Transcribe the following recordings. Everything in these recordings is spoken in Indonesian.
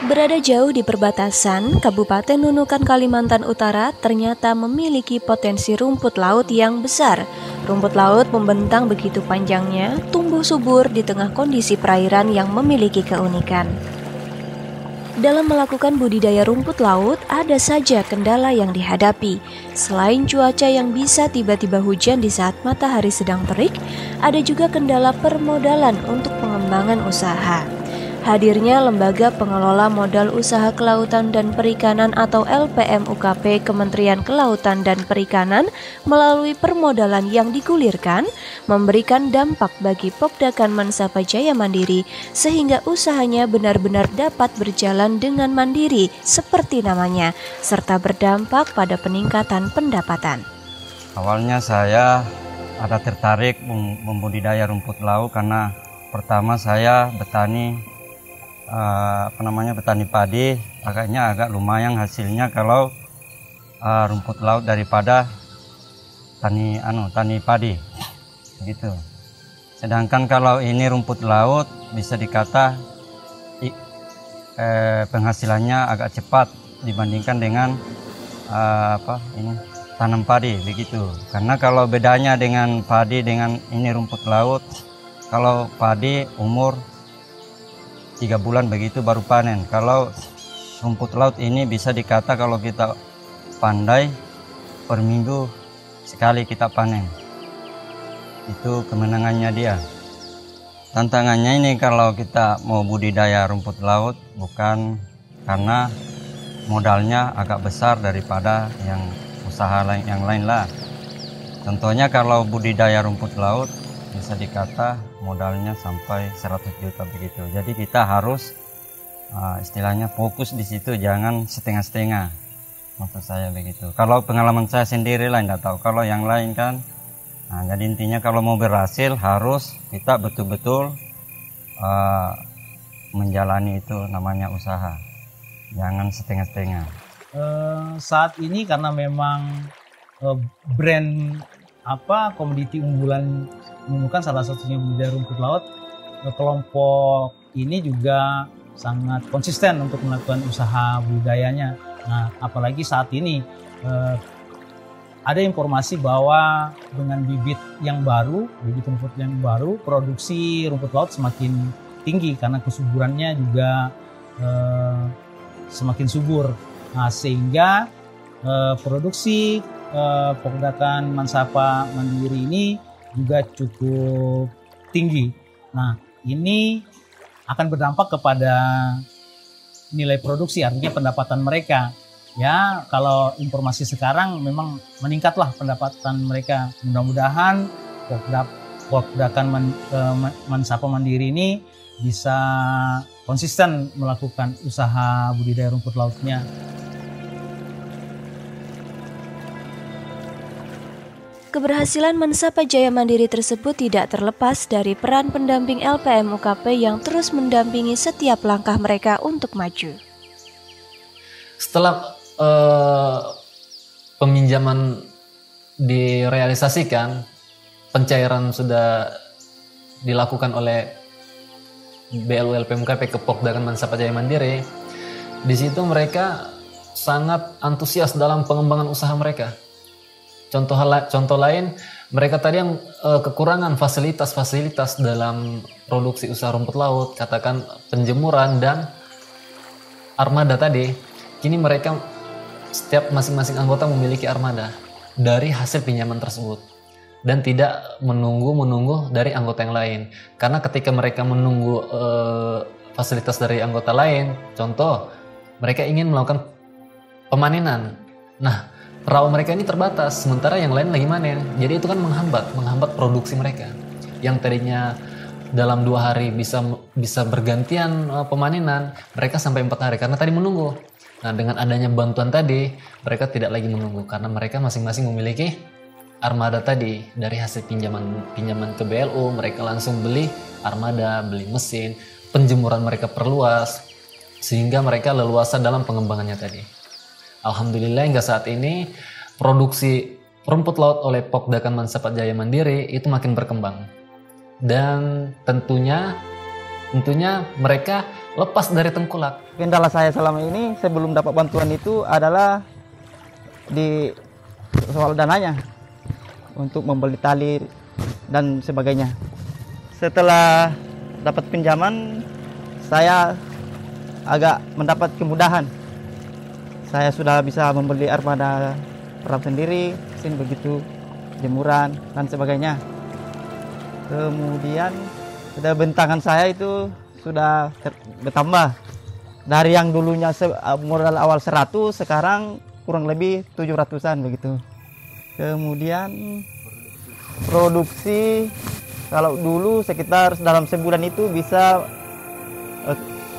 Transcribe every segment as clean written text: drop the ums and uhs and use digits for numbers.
Berada jauh di perbatasan, Kabupaten Nunukan, Kalimantan Utara ternyata memiliki potensi rumput laut yang besar. Rumput laut membentang begitu panjangnya, tumbuh subur di tengah kondisi perairan yang memiliki keunikan. Dalam melakukan budidaya rumput laut, ada saja kendala yang dihadapi. Selain cuaca yang bisa tiba-tiba hujan di saat matahari sedang terik, ada juga kendala permodalan untuk pengembangan usaha. Hadirnya Lembaga Pengelola Modal Usaha Kelautan dan Perikanan atau LPMUKP Kementerian Kelautan dan Perikanan melalui permodalan yang digulirkan memberikan dampak bagi Pokdakan Mansapa Jaya Mandiri sehingga usahanya benar-benar dapat berjalan dengan mandiri seperti namanya serta berdampak pada peningkatan pendapatan. Awalnya saya ada tertarik membudidaya rumput laut karena pertama saya bertani petani padi, agak lumayan hasilnya kalau rumput laut daripada tani padi gitu. Sedangkan kalau ini rumput laut bisa dikata penghasilannya agak cepat dibandingkan dengan tanam padi begitu. Karena kalau bedanya dengan padi dengan ini rumput laut, kalau padi umur 3 bulan begitu baru panen. Kalau rumput laut ini bisa dikata kalau kita pandai per minggu sekali kita panen. Itu kemenangannya dia. Tantangannya ini kalau kita mau budidaya rumput laut bukan karena modalnya agak besar daripada yang usaha yang lain lah. Contohnya kalau budidaya rumput laut bisa dikata modalnya sampai 100 juta begitu. Jadi kita harus istilahnya fokus di situ, jangan setengah-setengah. Maksud saya begitu. Kalau pengalaman saya sendiri lah, nggak tahu kalau yang lain kan. Jadi intinya kalau mau berhasil harus kita betul-betul menjalani itu namanya usaha. Jangan setengah-setengah. Saat ini karena memang brand komoditi unggulan Nunukan salah satunya budidaya rumput laut, kelompok ini juga sangat konsisten untuk melakukan usaha budidayanya. Nah, apalagi saat ini ada informasi bahwa dengan bibit rumput yang baru, produksi rumput laut semakin tinggi karena kesuburannya juga semakin subur. Nah, sehingga produksi Pokdakan Mansapa Mandiri ini juga cukup tinggi. Nah, ini akan berdampak kepada nilai produksi, artinya pendapatan mereka. Ya, kalau informasi sekarang memang meningkatlah pendapatan mereka. Mudah-mudahan Pokdakan Mansapa Mandiri ini bisa konsisten melakukan usaha budidaya rumput lautnya. Keberhasilan Mansapa Jaya Mandiri tersebut tidak terlepas dari peran pendamping LPMUKP yang terus mendampingi setiap langkah mereka untuk maju. Setelah peminjaman direalisasikan, pencairan sudah dilakukan oleh BLU LPMUKP ke Pokdakan Mansapa Jaya Mandiri. Di situ mereka sangat antusias dalam pengembangan usaha mereka. Contoh lain, mereka tadi yang kekurangan fasilitas dalam produksi usaha rumput laut, katakan penjemuran dan armada tadi. Kini mereka setiap masing-masing anggota memiliki armada dari hasil pinjaman tersebut dan tidak menunggu dari anggota yang lain. Karena ketika mereka menunggu fasilitas dari anggota lain, contoh mereka ingin melakukan pemanenan. Nah, perahu mereka ini terbatas, sementara yang lain lagi manen. Jadi itu kan menghambat produksi mereka. Yang tadinya dalam 2 hari bisa bergantian pemanenan, mereka sampai 4 hari karena tadi menunggu. Nah, dengan adanya bantuan tadi, mereka tidak lagi menunggu karena mereka masing-masing memiliki armada tadi. Dari hasil pinjaman ke BLU, mereka langsung beli armada, beli mesin, penjemuran mereka perluas, sehingga mereka leluasa dalam pengembangannya tadi. Alhamdulillah hingga saat ini produksi rumput laut oleh Pokdakan Mansapa Jaya Mandiri itu makin berkembang. Dan tentunya mereka lepas dari tengkulak. Kendala saya selama ini sebelum dapat bantuan itu adalah di soal dananya untuk membeli tali dan sebagainya. Setelah dapat pinjaman, saya agak mendapat kemudahan. Saya sudah bisa membeli armada perab sendiri, mesin begitu, jemuran dan sebagainya. Kemudian sudah bentangan saya itu sudah bertambah. Dari yang dulunya modal awal 100, sekarang kurang lebih 700-an begitu. Kemudian produksi, kalau dulu sekitar dalam sebulan itu bisa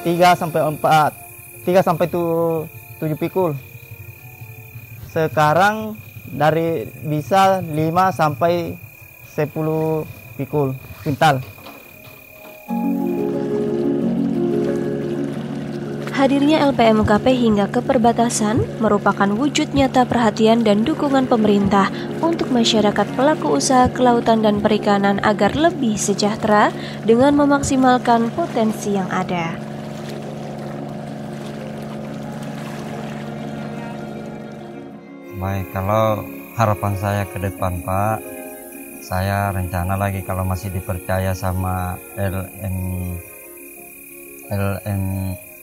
3 sampai 7 pikul. Sekarang bisa 5 sampai 10 pikul kuintal. Hadirnya LPMKP hingga ke perbatasan merupakan wujud nyata perhatian dan dukungan pemerintah untuk masyarakat pelaku usaha kelautan dan perikanan agar lebih sejahtera dengan memaksimalkan potensi yang ada. Baik, kalau harapan saya ke depan Pak, saya rencana lagi kalau masih dipercaya sama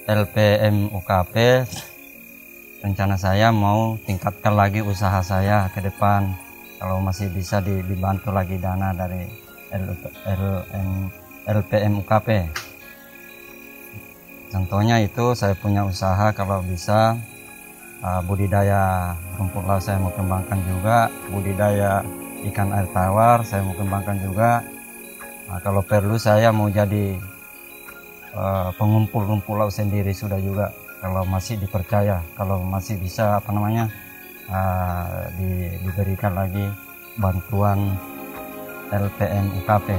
LPM UKP, rencana saya mau tingkatkan lagi usaha saya ke depan. Kalau masih bisa dibantu lagi dana dari LPM UKP. Contohnya itu saya punya usaha, kalau bisa budidaya rumput laut saya mau kembangkan juga, budidaya ikan air tawar saya mau kembangkan juga. Kalau perlu saya mau jadi pengumpul rumput laut sendiri sudah juga, kalau masih dipercaya, kalau masih bisa diberikan lagi bantuan LPM UKP.